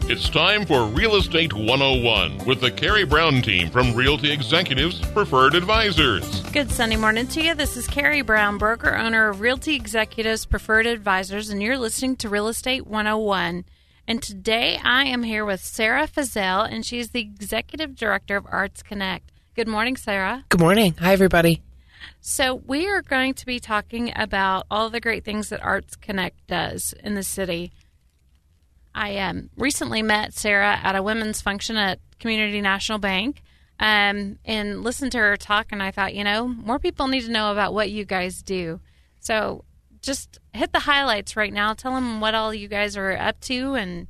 It's time for Real Estate 101 with the Karey Brown team from Realty Executives Preferred Advisors. Good Sunday morning to you. This is Karey Brown, broker owner of Realty Executives Preferred Advisors, and you're listening to Real Estate 101. And today I am here with Sarah Fizell, and she's the Executive Director of ArtsConnect. Good morning, Sarah. Good morning. Hi, everybody. So we are going to be talking about all the great things that ArtsConnect does in the city. I recently met Sarah at a women's function at Community National Bank and listened to her talk, and I thought, more people need to know about what you guys do. So just hit the highlights right now. Tell them what all you guys are up to and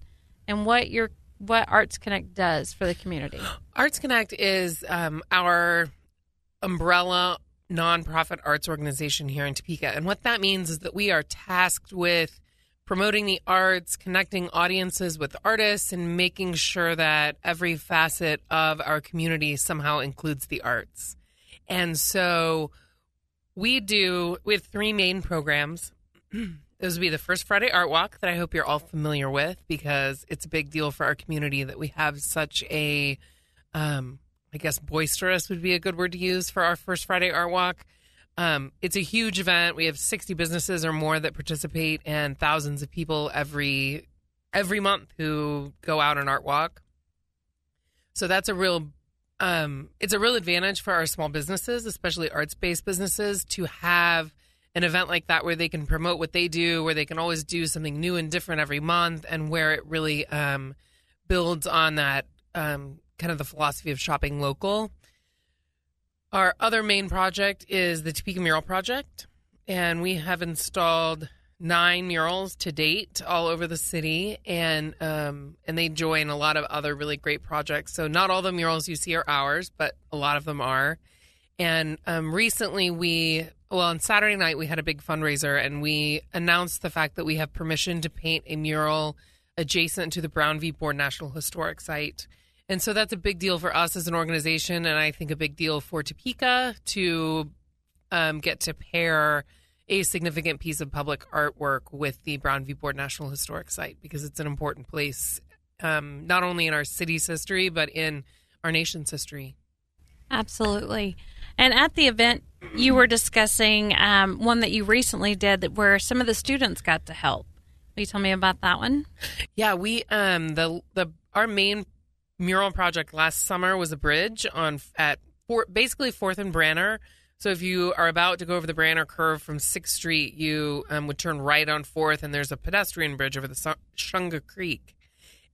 what ArtsConnect does for the community. ArtsConnect is our umbrella nonprofit arts organization here in Topeka. And what that means is that we are tasked with promoting the arts, connecting audiences with artists, and making sure that every facet of our community somehow includes the arts. And so we have three main programs. Those would be the First Friday Art Walk that I hope you're all familiar with, because it's a big deal for our community that we have such a, boisterous would be a good word to use for our First Friday Art Walk. It's a huge event. We have 60 businesses or more that participate, and thousands of people every month who go out on Art Walk. So that's a real advantage for our small businesses, especially arts-based businesses, to have an event like that where they can promote what they do, where they can always do something new and different every month, and where it really builds on that kind of the philosophy of shopping local. Our other main project is the Topeka Mural project, and we have installed 9 murals to date all over the city, and they join a lot of other really great projects. So not all the murals you see are ours, but a lot of them are. And recently on Saturday night, we had a big fundraiser, and we announced the fact that we have permission to paint a mural adjacent to the Brown v. Board National Historic Site. And so that's a big deal for us as an organization, and I think a big deal for Topeka to get to pair a significant piece of public artwork with the Brown v. Board National Historic Site, because it's an important place, not only in our city's history, but in our nation's history. Absolutely. And at the event, you were discussing one that you recently did where some of the students got to help. Will you tell me about that one? Yeah, we our main mural project last summer was a bridge basically 4th and Branner. So if you are about to go over the Branner curve from 6th Street, you would turn right on 4th, and there's a pedestrian bridge over the Shunga Creek.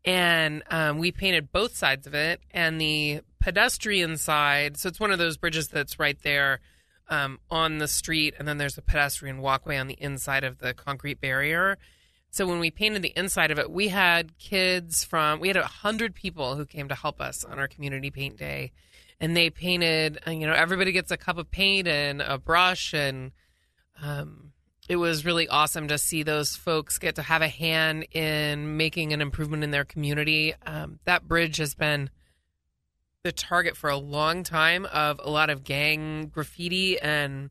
And we painted both sides of it, and the pedestrian side, so it's one of those bridges that's right there on the street, and then there's a pedestrian walkway on the inside of the concrete barrier. So when we painted the inside of it, we had 100 people who came to help us on our community paint day. And they painted, everybody gets a cup of paint and a brush. And it was really awesome to see those folks get to have a hand in making an improvement in their community. That bridge has been the target for a long time of a lot of gang graffiti and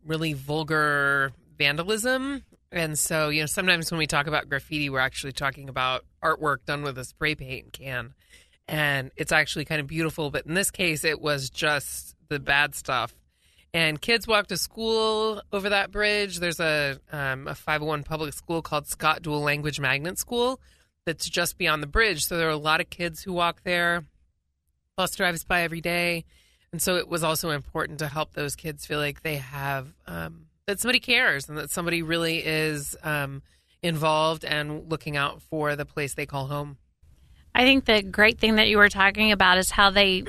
really vulgar vandalism. And so, sometimes when we talk about graffiti, we're actually talking about artwork done with a spray paint can. And it's actually kind of beautiful. But in this case, it was just the bad stuff. And kids walk to school over that bridge. There's a 501 public school called Scott Dual Language Magnet School that's just beyond the bridge. So there are a lot of kids who walk there. Bus drives by every day. And so it was also important to help those kids feel like they have that somebody cares and that somebody really is involved and looking out for the place they call home. I think the great thing that you were talking about is how they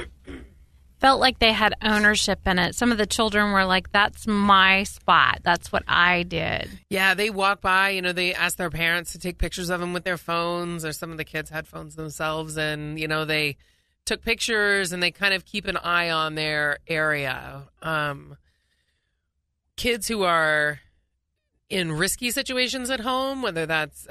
felt like they had ownership in it. Some of the children were like, that's my spot. That's what I did. Yeah, they walk by, they ask their parents to take pictures of them with their phones, or some of the kids had phones themselves, and, they took pictures and they kind of keep an eye on their area. Kids who are in risky situations at home, whether that's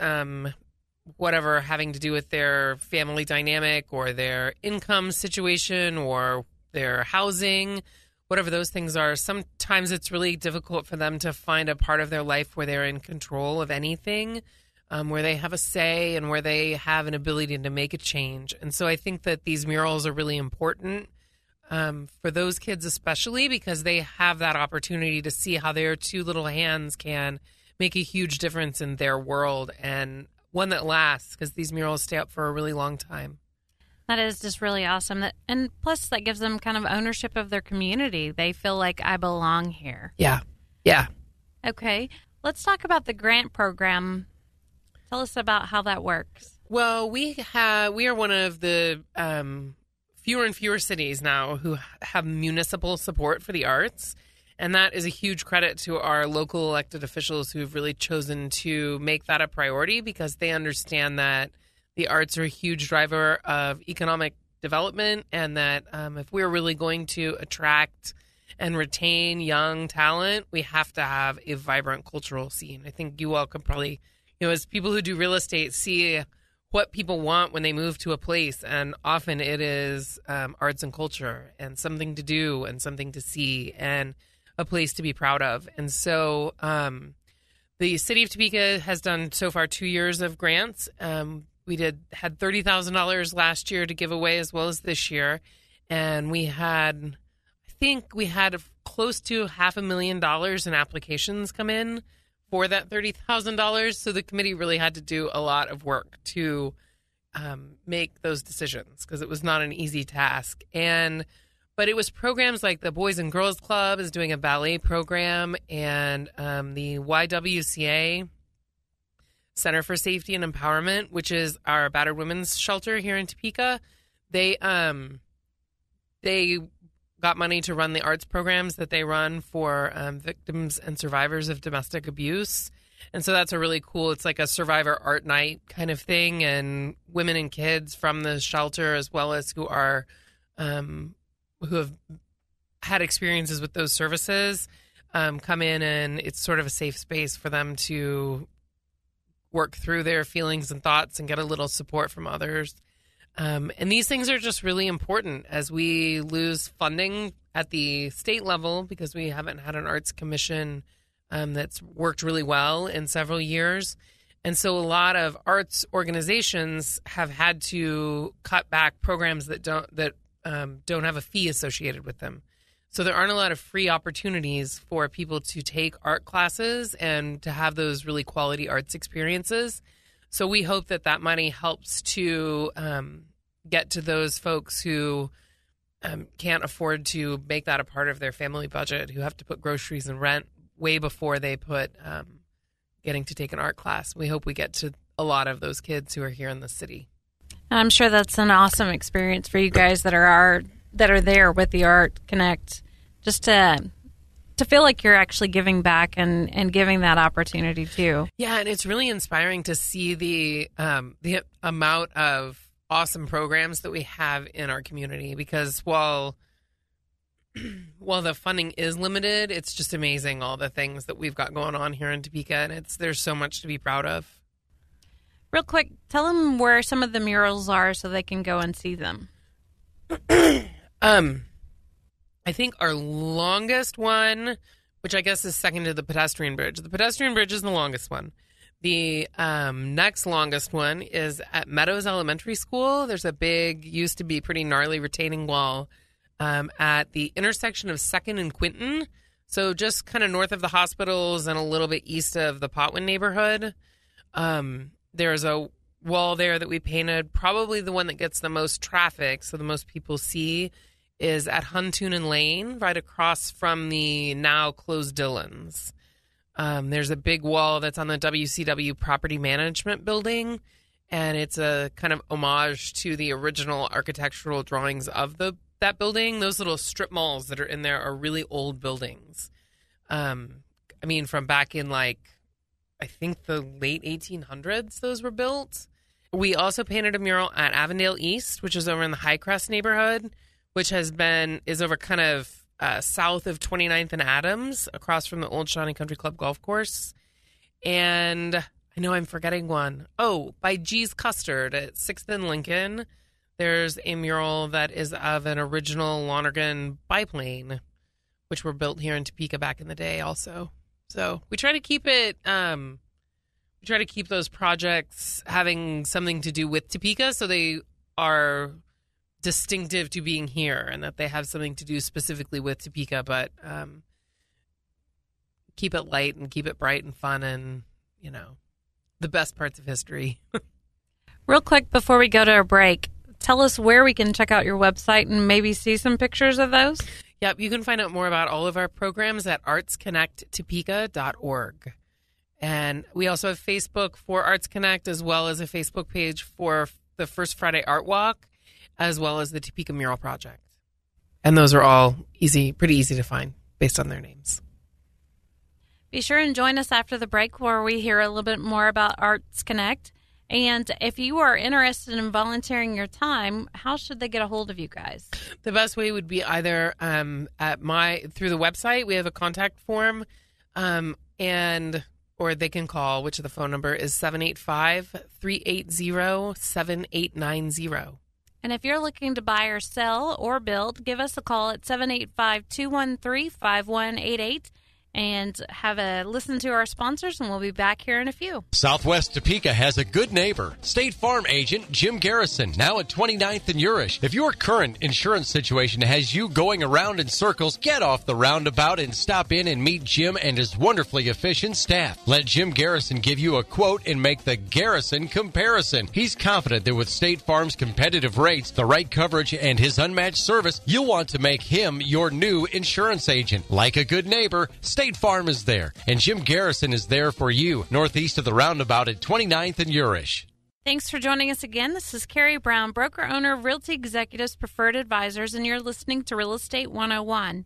whatever having to do with their family dynamic or their income situation or their housing, whatever those things are, sometimes it's really difficult for them to find a part of their life where they're in control of anything. where they have a say and where they have an ability to make a change. And so I think that these murals are really important for those kids, especially because they have that opportunity to see how their two little hands can make a huge difference in their world, and one that lasts, because these murals stay up for a really long time. That is just really awesome. And plus, that gives them kind of ownership of their community. They feel like, I belong here. Yeah. Yeah. Okay. Let's talk about the grant program. Tell us about how that works. Well, we are one of the fewer and fewer cities now who have municipal support for the arts. And that is a huge credit to our local elected officials who've really chosen to make that a priority, because they understand that the arts are a huge driver of economic development, and that if we're really going to attract and retain young talent, we have to have a vibrant cultural scene. I think you all could probably, as people who do real estate, see what people want when they move to a place, and often it is arts and culture and something to do and something to see and a place to be proud of. And so the city of Topeka has done so far 2 years of grants. We had $30,000 last year to give away, as well as this year. And we had close to $500,000 in applications come in for that $30,000. So the committee really had to do a lot of work to make those decisions, because it was not an easy task. But it was programs like the Boys and Girls Club is doing a ballet program, and the YWCA, Center for Safety and Empowerment, which is our battered women's shelter here in Topeka, they got money to run the arts programs that they run for victims and survivors of domestic abuse. And so that's a really cool, it's like a survivor art night kind of thing, and women and kids from the shelter, as well as who have had experiences with those services, come in, and it's sort of a safe space for them to work through their feelings and thoughts and get a little support from others. And these things are just really important as we lose funding at the state level, because we haven't had an arts commission that's worked really well in several years. And so a lot of arts organizations have had to cut back programs that don't have a fee associated with them. So there aren't a lot of free opportunities for people to take art classes and to have those really quality arts experiences. So we hope that money helps to get to those folks who can't afford to make that a part of their family budget, who have to put groceries and rent way before they put getting to take an art class. We hope we get to a lot of those kids who are here in the city. I'm sure that's an awesome experience for you guys that are there with the ArtsConnect, just to feel like you're actually giving back and giving that opportunity too. Yeah, and it's really inspiring to see the amount of awesome programs that we have in our community, because while the funding is limited, it's just amazing all the things that we've got going on here in Topeka, and there's so much to be proud of. Real quick, tell them where some of the murals are so they can go and see them. I think our longest one, which I guess is second to the pedestrian bridge. The pedestrian bridge is the longest one. The next longest one is at Meadows Elementary School. There's a big, used to be pretty gnarly retaining wall at the intersection of 2nd and Quinton. So just kind of north of the hospitals and a little bit east of the Potwin neighborhood. There's a wall there that we painted. Probably the one that gets the most traffic, so the most people see, is at Huntunen Lane, right across from the now closed Dillon's. There's a big wall that's on the WCW Property Management Building, and it's a kind of homage to the original architectural drawings of that building. Those little strip malls that are in there are really old buildings. From back in I think the late 1800s those were built. We also painted a mural at Avondale East, which is over in the Highcrest neighborhood, which is over kind of south of 29th and Adams, across from the old Shawnee Country Club golf course. And I know I'm forgetting one. Oh, by G's Custard at 6th and Lincoln, there's a mural that is of an original Lonergan biplane, which were built here in Topeka back in the day also. So we try to keep it try to keep those projects having something to do with Topeka, so they are distinctive to being here, and that they have something to do specifically with Topeka, but keep it light and keep it bright and fun, and the best parts of history. Real quick before we go to our break, tell us where we can check out your website and maybe see some pictures of those. Yep, you can find out more about all of our programs at artsconnecttopeka.org. And we also have Facebook for ArtsConnect, as well as a Facebook page for the First Friday Art Walk, as well as the Topeka Mural Project. And those are all pretty easy to find based on their names. Be sure and join us after the break where we hear a little bit more about ArtsConnect. And if you are interested in volunteering your time, how should they get a hold of you guys? The best way would be either through the website. We have a contact form, or they can call, which the phone number is 785-380-7890. And if you're looking to buy or sell or build, give us a call at 785-213-5188. And have a listen to our sponsors, and we'll be back here in a few. Southwest Topeka has a good neighbor. State Farm agent Jim Garrison, now at 29th and Urish. If your current insurance situation has you going around in circles, get off the roundabout and stop in and meet Jim and his wonderfully efficient staff. Let Jim Garrison give you a quote and make the Garrison comparison. He's confident that with State Farm's competitive rates, the right coverage, and his unmatched service, you'll want to make him your new insurance agent. Like a good neighbor, State Farm is there, and Jim Garrison is there for you, northeast of the roundabout at 29th and Urish. Thanks for joining us again. This is Karey Brown, broker-owner of Realty Executives Preferred Advisors, and you're listening to Real Estate 101.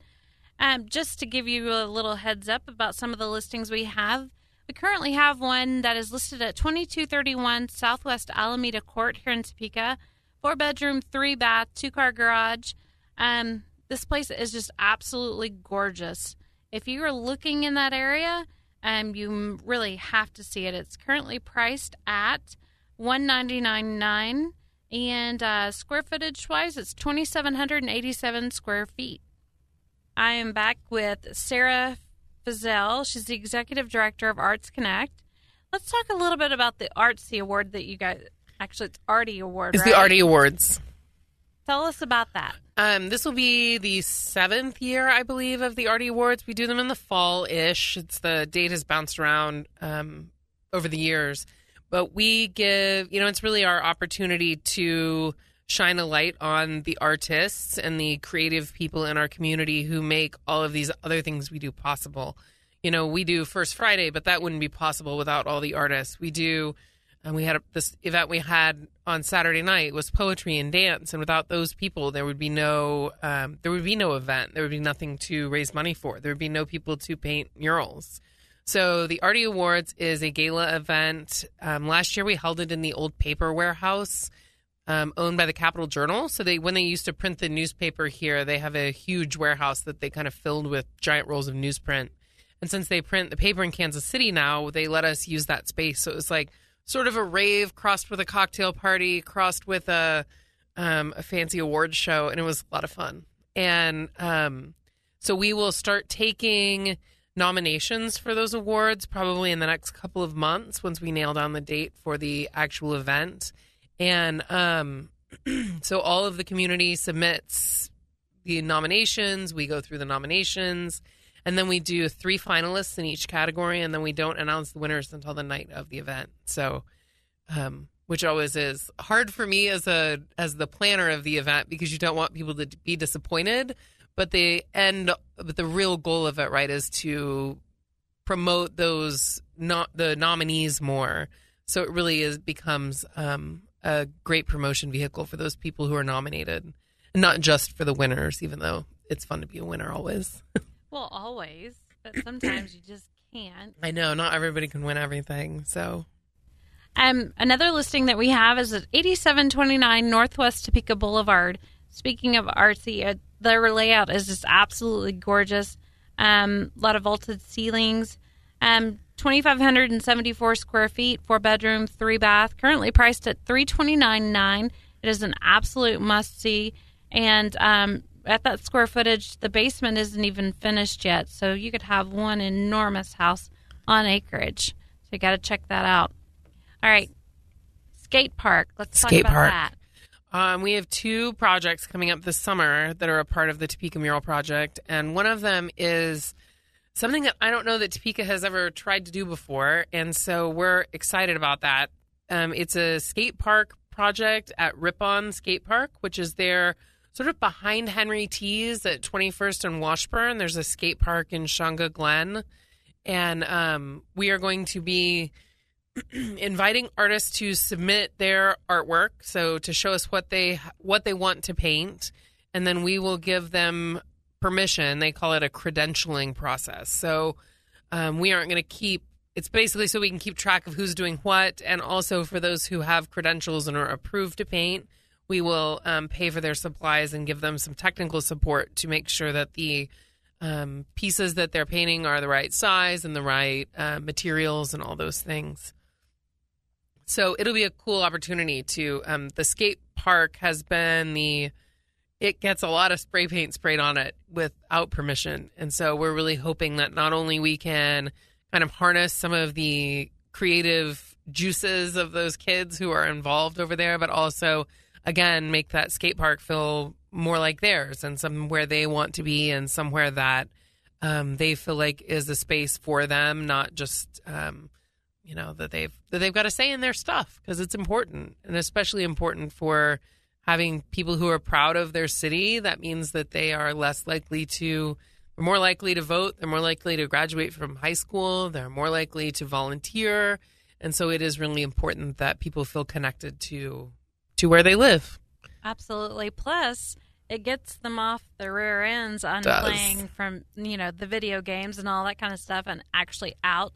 Just to give you a little heads up about some of the listings we have, we currently have one that is listed at 2231 Southwest Alameda Court here in Topeka, 4-bedroom, 3-bath, 2-car garage. This place is just absolutely gorgeous. If you are looking in that area, you really have to see it. It's currently priced at $199.9, and square footage-wise, it's 2,787 square feet. I am back with Sarah Fizell. She's the executive director of ArtsConnect. Let's talk a little bit about the Artsy Award that you guys. Actually, it's Artie Award. It's right? the Artie Awards. Tell us about that. This will be the 7th year, I believe, of the Artie Awards. We do them in the fall-ish. The date has bounced around over the years. But we give, it's really our opportunity to shine a light on the artists and the creative people in our community who make all of these other things we do possible. We do First Friday, but that wouldn't be possible without all the artists. We do... And we had this event we had on Saturday night was poetry and dance, and without those people, there would be no event. There would be nothing to raise money for. There would be no people to paint murals. So the Artie Awards is a gala event. Last year we held it in the old paper warehouse owned by the Capital Journal. So when they used to print the newspaper here, they have a huge warehouse that they kind of filled with giant rolls of newsprint. And since they print the paper in Kansas City now, they let us use that space. So it was like sort of a rave crossed with a cocktail party, crossed with a fancy awards show, and it was a lot of fun. And so we will start taking nominations for those awards probably in the next couple of months once we nail down the date for the actual event. And so all of the community submits the nominations. We go through the nominations. And then we do 3 finalists in each category, and then we don't announce the winners until the night of the event. So, which always is hard for me as the planner of the event because you don't want people to be disappointed. But the real goal of it, right, is to promote the nominees more. So it really becomes a great promotion vehicle for those people who are nominated, and not just for the winners, even though it's fun to be a winner always. Well, always, but sometimes you just can't. I know, not everybody can win everything, so. Another listing that we have is at 8729 Northwest Topeka Boulevard. Speaking of artsy, their layout is just absolutely gorgeous. A lot of vaulted ceilings. 2,574 square feet, 4-bedroom, 3-bath. Currently priced at $329.9. It is an absolute must-see, and at that square footage, the basement isn't even finished yet, so you could have one enormous house on acreage. you got to check that out. All right. Skate park. Let's talk about that. We have 2 projects coming up this summer that are a part of the Topeka Mural Project. And one of them is something that I don't know that Topeka has ever tried to do before. And so we're excited about that. It's a skate park project at Ripon Skate Park, which is there sort of behind Henry T's at 21st and Washburn. There's a skate park in Shunga Glen. And we are going to be inviting artists to submit their artwork, so to show us what they want to paint, and then we will give them permission. They call it a credentialing process. So we aren't going to keep. It's basically so we can keep track of who's doing what, and also for those who have credentials and are approved to paint, we will pay for their supplies and give them some technical support to make sure that the pieces that they're painting are the right size and the right materials and all those things. So it'll be a cool opportunity to, the skate park has been it gets a lot of spray paint sprayed on it without permission. And so we're really hoping that not only we can kind of harness some of the creative juices of those kids who are involved over there, but also, again, make that skate park feel more like theirs and somewhere they want to be and somewhere that they feel like is a space for them, not just that they've got a say in their stuff, because it's important, and especially important for having people who are proud of their city. That means that they are more likely to vote, they're more likely to graduate from high school, they're more likely to volunteer, and so it is really important that people feel connected to where they live. Absolutely. Plus, it gets them off their rear ends on playing from, the video games and all that kind of stuff, and actually out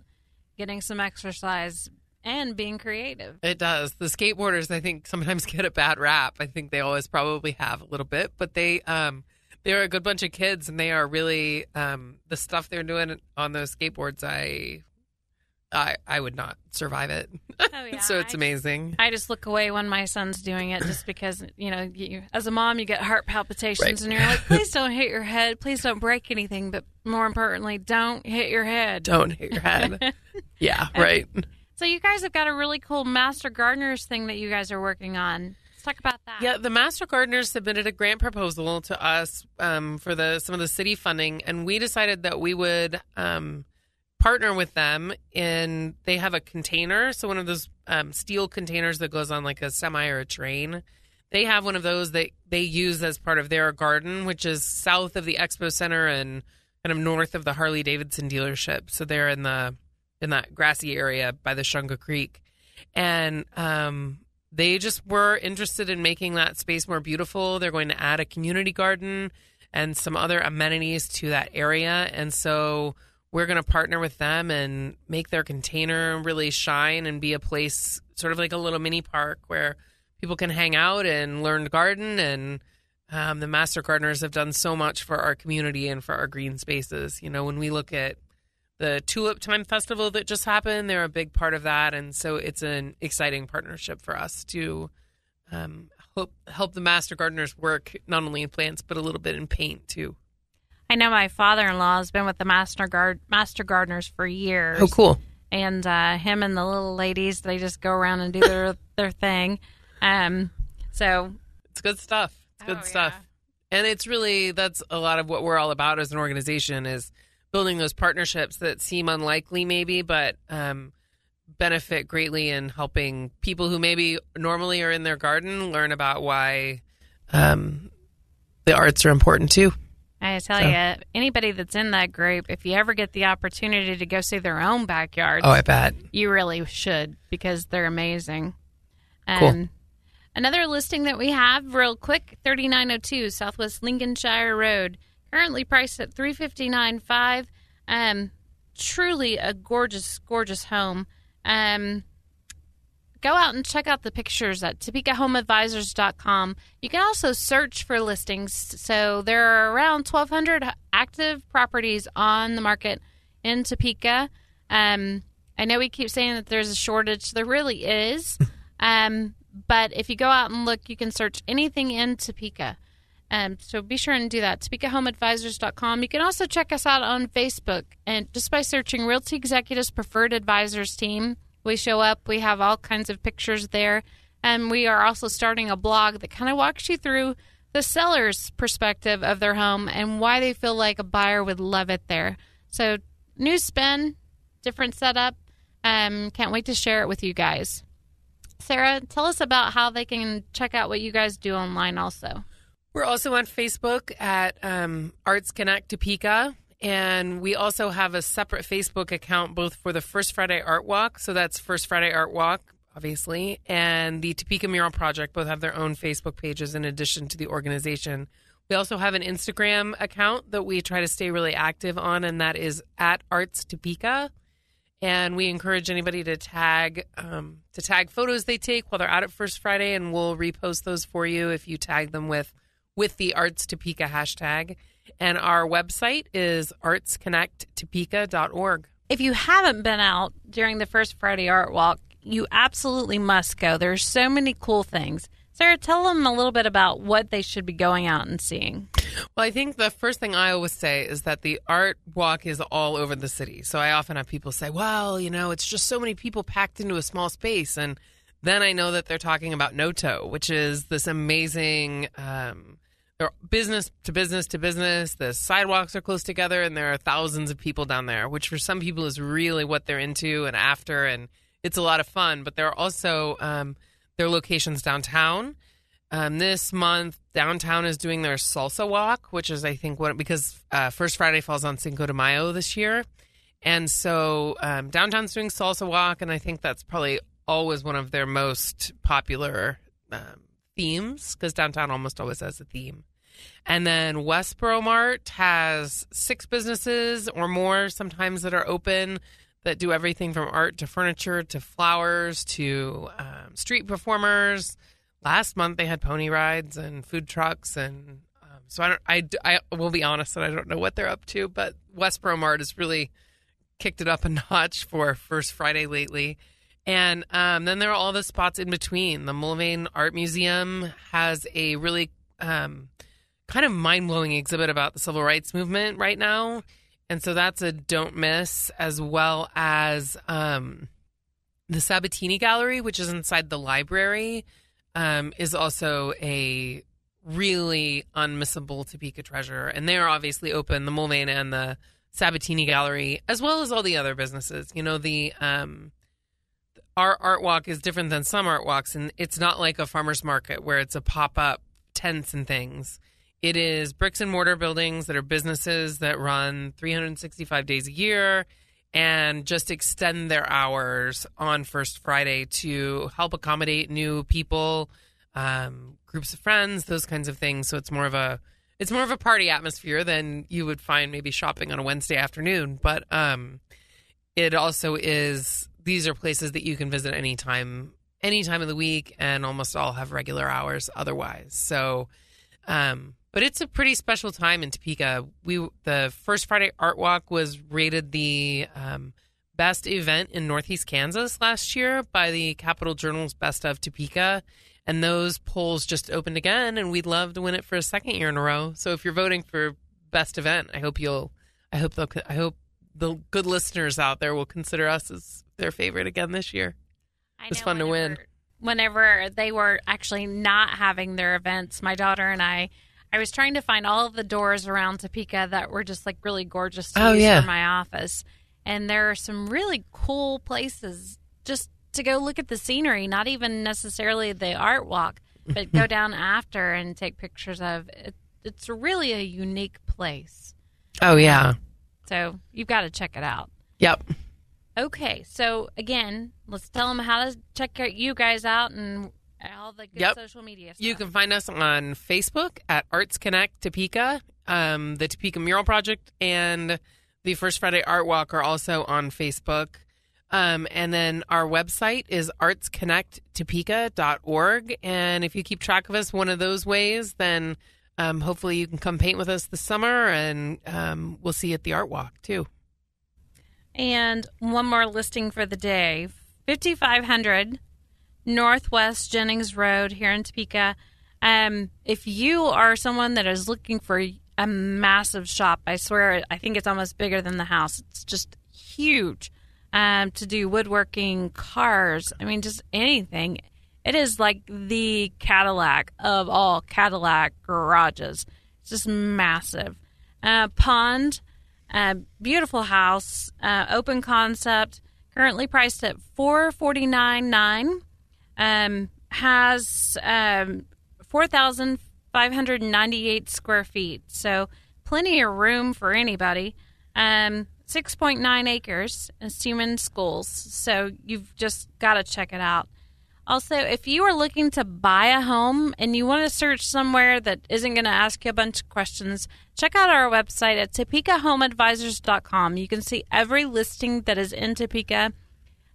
getting some exercise and being creative. It does. The skateboarders, I think, sometimes get a bad rap. I think they always probably have a little bit, but they're a good bunch of kids, and they are really the stuff they're doing on those skateboards. I would not survive it. Oh, yeah. So it's amazing. I just look away when my son's doing it, just because, as a mom, you get heart palpitations, right, and you're like, please don't hit your head. Please don't break anything. But more importantly, don't hit your head. Don't hit your head. Yeah, right. So you guys have got a really cool Master Gardeners thing that you guys are working on. Let's talk about that. Yeah, the Master Gardeners submitted a grant proposal to us for some of the city funding, and we decided that we would partner with them. And they have a container, so one of those steel containers that goes on like a semi or a train. They have one of those that they use as part of their garden, which is south of the Expo Center and kind of north of the Harley Davidson dealership. So they're in that grassy area by the Shunga Creek. And they just were interested in making that space more beautiful. They're going to add a community garden and some other amenities to that area. And so we're going to partner with them and make their container really shine and be a place, sort of like a little mini park where people can hang out and learn to garden. And the Master Gardeners have done so much for our community and for our green spaces. When we look at the Tulip Time Festival that just happened, they're a big part of that. And so it's an exciting partnership for us to help the Master Gardeners work not only in plants, but a little bit in paint too. I know my father-in-law has been with the Master Gardeners for years. Oh, cool. And him and the little ladies, they just go around and do their thing. So it's good stuff. It's good stuff. Yeah. And it's really, that's a lot of what we're all about as an organization, is building those partnerships that seem unlikely maybe, but benefit greatly in helping people who maybe normally are in their garden learn about why the arts are important too. I tell you, anybody that's in that group, if you ever get the opportunity to go see their own backyard, I bet you really should, because they're amazing. Cool. Another listing that we have, real quick, 3902 Southwest Lincolnshire Road, currently priced at $359,500. Truly a gorgeous, gorgeous home. Go out and check out the pictures at TopekaHomeAdvisors.com. You can also search for listings. So there are around 1,200 active properties on the market in Topeka. I know we keep saying that there's a shortage. There really is. But if you go out and look, you can search anything in Topeka. So be sure and do that. TopekaHomeAdvisors.com. You can also check us out on Facebook. And just by searching Realty Executives Preferred Advisors Team, we show up. We have all kinds of pictures there. And we are also starting a blog that kind of walks you through the seller's perspective of their home and why they feel like a buyer would love it there. So new spin, different setup. Can't wait to share it with you guys. Sarah, tell us about how they can check out what you guys do online also. We're also on Facebook at ArtsConnect Topeka, and we also have a separate Facebook account both for the First Friday Art Walk, so that's First Friday Art Walk, obviously, and the Topeka Mural Project both have their own Facebook pages in addition to the organization. We also have an Instagram account that we try to stay really active on, and that is at Arts Topeka. And we encourage anybody to tag photos they take while they're out at First Friday, and we'll repost those for you if you tag them with the Arts Topeka hashtag. And our website is artsconnecttopeka.org. If you haven't been out during the First Friday Art Walk, you absolutely must go. There's so many cool things. Sarah, tell them a little bit about what they should be going out and seeing. Well, I think the first thing I always say is that the art walk is all over the city. So I often have people say, well, it's just so many people packed into a small space. And then I know that they're talking about Noto, which is this amazing they're business to business to business. The sidewalks are close together, and there are thousands of people down there, which for some people is really what they're into and after, and it's a lot of fun. But there are also their locations downtown. This month, downtown is doing their salsa walk, which is, I think, because First Friday falls on Cinco de Mayo this year. And so downtown's doing salsa walk, and I think that's probably always one of their most popular themes, because downtown almost always has a theme. And then Westboro Mart has 6 businesses or more sometimes that are open that do everything from art to furniture to flowers to street performers. Last month they had pony rides and food trucks, and so I will be honest that I don't know what they're up to, but Westboro Mart has really kicked it up a notch for First Friday lately. And then there are all the spots in between. The Mulvane Art Museum has a really kind of mind-blowing exhibit about the civil rights movement right now. And so that's a don't miss, as well as the Sabatini Gallery, which is inside the library, is also a really unmissable Topeka treasure. And they are obviously open, the Mulvane and the Sabatini Gallery, as well as all the other businesses. Our art walk is different than some art walks, and it's not like a farmer's market where it's a pop-up tents and things. It is bricks and mortar buildings that are businesses that run 365 days a year and just extend their hours on First Friday to help accommodate new people, groups of friends, those kinds of things. So it's more of a party atmosphere than you would find maybe shopping on a Wednesday afternoon. But it also is. These are places that you can visit any time of the week, and almost all have regular hours otherwise. So, but it's a pretty special time in Topeka. The First Friday Art Walk was rated the best event in Northeast Kansas last year by the Capital Journal's Best of Topeka, and those polls just opened again, and we'd love to win it for a second year in a row. So if you're voting for best event, I hope the good listeners out there will consider us as their favorite again this year. It's fun to win. Whenever they were actually not having their events, my daughter and I was trying to find all of the doors around Topeka that were just like really gorgeous to use for my office. And there are some really cool places just to go look at the scenery, not even necessarily the art walk, but go down after and take pictures of it. It's really a unique place. Oh, yeah. So you've got to check it out. Yep. Okay, so again, let's tell them how to check you guys out and all the good social media stuff. You can find us on Facebook at ArtsConnect Topeka. The Topeka Mural Project and the First Friday Art Walk are also on Facebook. And then our website is artsconnecttopeka.org. And if you keep track of us one of those ways, then hopefully you can come paint with us this summer, and we'll see you at the Art Walk too. And one more listing for the day, 5500 Northwest Jennings Road here in Topeka. If you are someone that is looking for a massive shop, I swear, I think it's almost bigger than the house. It's just huge. To do woodworking, cars, I mean, just anything. It is like the Cadillac of all Cadillac garages. It's just massive. Pond, beautiful house, open concept, currently priced at $449,900. Has 4,598 square feet, so plenty of room for anybody. 6.9 acres in Seaman Schools, so you've just got to check it out. Also, if you are looking to buy a home and you want to search somewhere that isn't going to ask you a bunch of questions, check out our website at TopekaHomeAdvisors.com. You can see every listing that is in Topeka.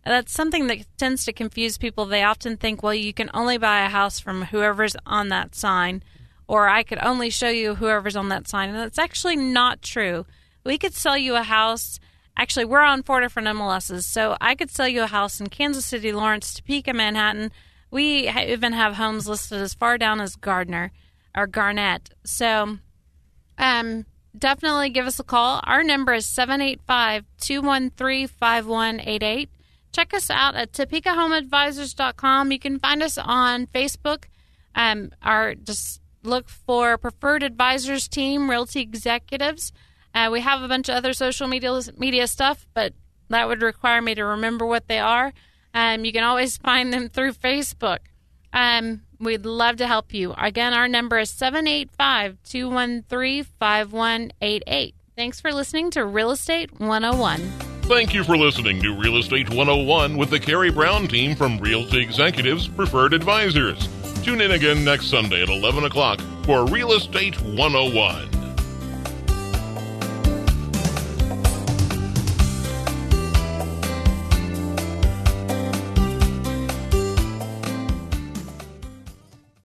That's something that tends to confuse people. They often think, well, you can only buy a house from whoever's on that sign, or I could only show you whoever's on that sign. And that's actually not true. We could sell you a house. Actually, we're on 4 different MLSs, so I could sell you a house in Kansas City, Lawrence, Topeka, Manhattan. We even have homes listed as far down as Gardner or Garnett. So definitely give us a call. Our number is 785-213-5188. Check us out at TopekaHomeAdvisors.com. You can find us on Facebook. Just look for Preferred Advisors Team, Realty Executives. We have a bunch of other social media stuff, but that would require me to remember what they are. You can always find them through Facebook. We'd love to help you. Again, our number is 785-213-5188. Thanks for listening to Real Estate 101. Thank you for listening to Real Estate 101 with the Karey Brown team from Realty Executives Preferred Advisors. Tune in again next Sunday at 11 o'clock for Real Estate 101.